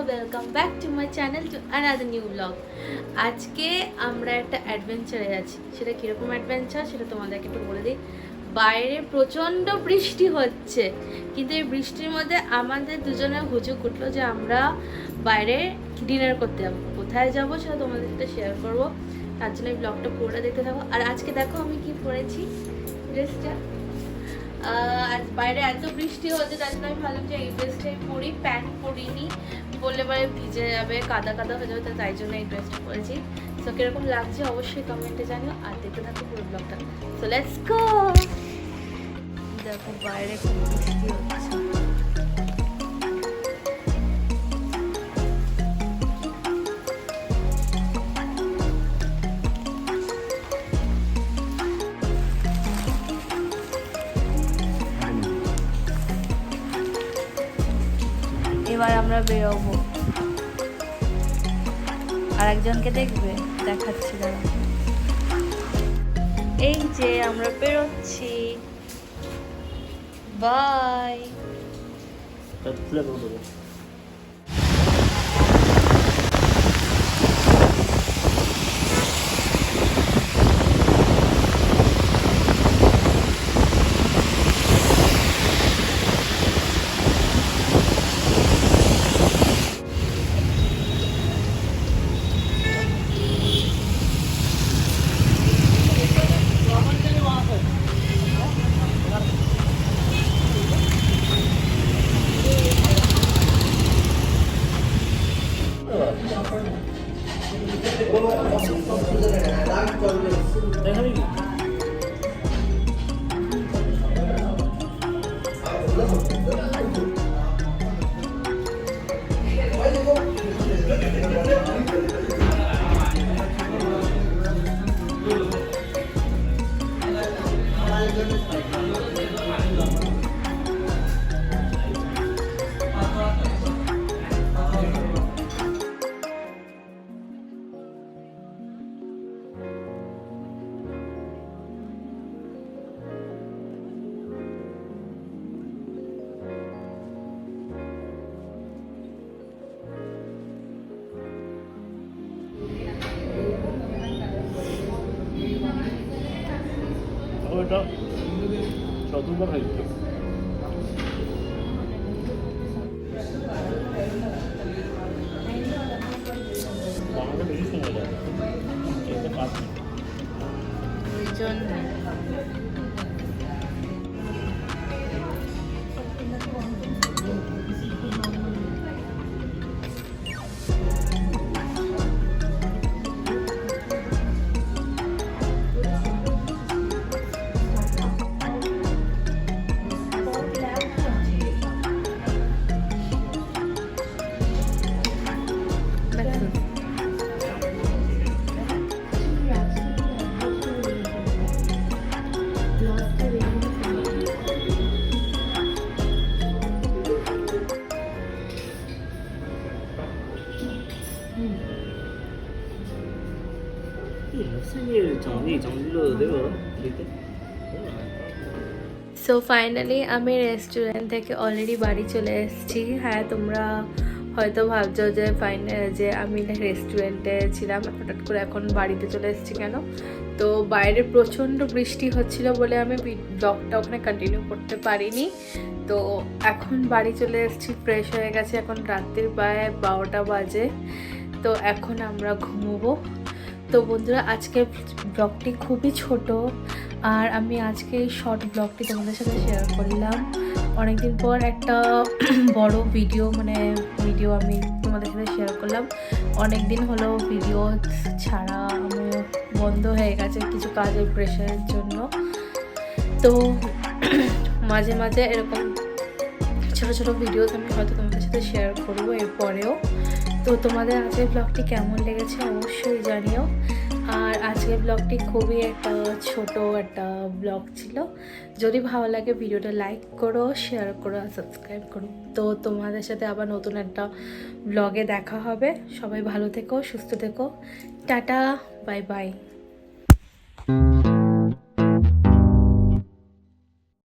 Welcome back to my channel to another new blog. আজকে আমরা একটা অ্যাডভেঞ্চারে যাচ্ছি। সেটা কীরকম অ্যাডভেঞ্চার সেটা তোমাদেরকে একটু বলে দিই। বাইরে প্রচণ্ড বৃষ্টি হচ্ছে, কিন্তু এই বৃষ্টির মধ্যে আমাদের দুজনের হুজুক উঠলো যে আমরা বাইরে ডিনার করতে যাবো। কোথায় যাবো সেটা তোমাদের সাথে শেয়ার করবো, তার জন্য এই ব্লগটা পুরোটা দেখতে থাকো। আর আজকে দেখো আমি কি পরেছি, ড্রেসটা। আজ বাইরে এত বৃষ্টি হচ্ছে, তার জন্য আমি ভাবলাম যে এই ড্রেসটাই পরি, প্যান্ট পরিনি, বললে পরে ভিজে যাবে, কাদা কাদা হয়ে যাবে, তাই জন্য এই ড্রেসটা পরেছি। সো কিরকম লাগছে অবশ্যই কমেন্টে জানিও, আর দেখতে থাকো পুরো ব্লগটা। So let's go. দেখো বাইরে খুব বৃষ্টি হচ্ছে। এবার আমরা বেরোবো। আর একজনকে দেখবে, দেখাচ্ছি দাঁড়া। এই যে আমরা বেরোচ্ছি, বাই। এটা চতুর্বার খাইতে বাংলাটা বেশি সময় লাগে, এটা 5 মিনিট। সো ফাইনালি আমি রেস্টুরেন্ট থেকে অলরেডি বাড়ি চলে এসেছি। হ্যাঁ, তোমরা হয়তো ভাবছো যে আমি রেস্টুরেন্টে ছিলাম, হঠাৎ করে এখন বাড়িতে চলে এসেছি কেন। তো বাইরে প্রচণ্ড বৃষ্টি হচ্ছিল বলে আমি ব্লগটা ওখানে কন্টিনিউ করতে পারিনি। তো এখন বাড়ি চলে এসেছি, ফ্রেশ হয়ে গেছে, এখন রাত্রির প্রায় 12টা বাজে। তো এখন আমরা ঘুমোবো। তো বন্ধুরা, আজকের ব্লগটি খুবই ছোট, আর আমি আজকে এই শর্ট ব্লগটি তোমাদের সাথে শেয়ার করলাম। অনেকদিন পর একটা বড় ভিডিও আমি তোমাদের সাথে শেয়ার করলাম। অনেক দিন হলো ভিডিও ছাড়া আমি বন্ধ হয়ে গেছে কিছু কাজের প্রেশারের জন্য। তো মাঝে মাঝে এরকম ছোটো ছোটো ভিডিওস আমি হয়তো তোমাদের সাথে শেয়ার করবো এরপরেও। তো তোমাদের আজকের ব্লগটি কেমন লেগেছে অবশ্যই জানিও। আর আজকের ব্লগটি খুবই একটা ছোট একটা ব্লগ ছিল। যদি ভালো লাগে ভিডিওটা লাইক করো, শেয়ার করো আর সাবস্ক্রাইব করো। তো তোমাদের সাথে আবার নতুন একটা ব্লগে দেখা হবে। সবাই ভালো থেকো, সুস্থ থেকো, টাটা, বাই বাই।